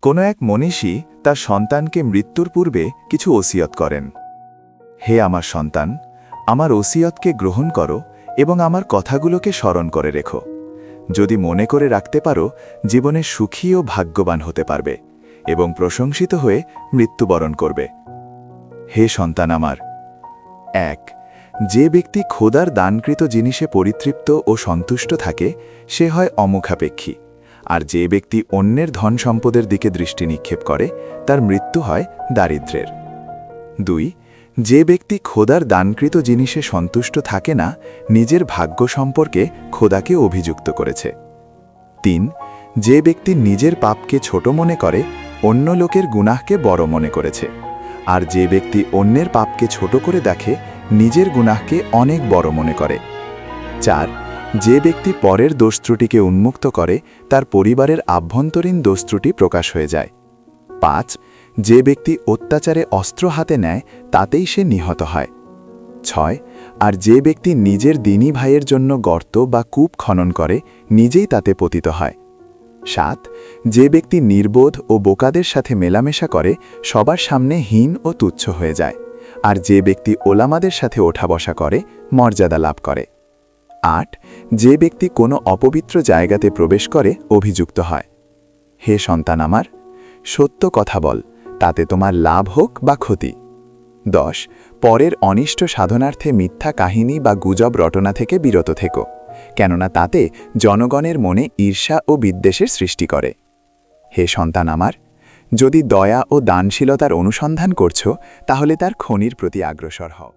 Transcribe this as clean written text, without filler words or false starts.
কোনো এক মনীষী তার সন্তানকে মৃত্যুর পূর্বে কিছু ওসিয়ত করেন। হে আমার সন্তান, আমার ওসিয়তকে গ্রহণ করো এবং আমার কথাগুলোকে স্মরণ করে রেখো। যদি মনে করে রাখতে পারো, জীবনে সুখী ও ভাগ্যবান হতে পারবে এবং প্রশংসিত হয়ে মৃত্যুবরণ করবে। হে সন্তান আমার, ১. যে ব্যক্তি খোদার দানকৃত জিনিসে পরিতৃপ্ত ও সন্তুষ্ট থাকে সে হয় অমুখাপেক্ষী, আর যে ব্যক্তি অন্যের ধন সম্পদের দিকে দৃষ্টি নিক্ষেপ করে তার মৃত্যু হয় দারিদ্র্যের। ২. যে ব্যক্তি খোদার দানকৃত জিনিসে সন্তুষ্ট থাকে না নিজের ভাগ্য সম্পর্কে খোদাকে অভিযুক্ত করেছে। ৩. যে ব্যক্তি নিজের পাপকে ছোট মনে করে অন্য লোকের গুনাহকে বড় মনে করেছে, আর যে ব্যক্তি অন্যের পাপকে ছোট করে দেখে নিজের গুনাহকে অনেক বড় মনে করে। ৪. যে ব্যক্তি পরের দোষত্রুটিকে উন্মুক্ত করে তার পরিবারের আভ্যন্তরীণ দোষত্রুটি প্রকাশ হয়ে যায়। ৫. যে ব্যক্তি অত্যাচারে অস্ত্র হাতে নেয় তাতেই সে নিহত হয়। ৬. আর যে ব্যক্তি নিজের দিনী ভাইয়ের জন্য গর্ত বা কূপ খনন করে নিজেই তাতে পতিত হয়। ৭. যে ব্যক্তি নির্বোধ ও বোকাদের সাথে মেলামেশা করে সবার সামনে হীন ও তুচ্ছ হয়ে যায়, আর যে ব্যক্তি ওলামাদের সাথে ওঠা বসা করে মর্যাদা লাভ করে। ৮. যে ব্যক্তি কোনো অপবিত্র জায়গাতে প্রবেশ করে অভিযুক্ত হয়। হে সন্তান আমার, সত্য কথা বল, তাতে তোমার লাভ হোক বা ক্ষতি। ১০. পরের অনিষ্ট সাধনার্থে মিথ্যা কাহিনী বা গুজব রটনা থেকে বিরত থেকো, কেননা তাতে জনগণের মনে ঈর্ষা ও বিদ্বেষের সৃষ্টি করে। হে সন্তান আমার, যদি দয়া ও দানশীলতার অনুসন্ধান করছ তাহলে তার খনির প্রতি অগ্রসর হও।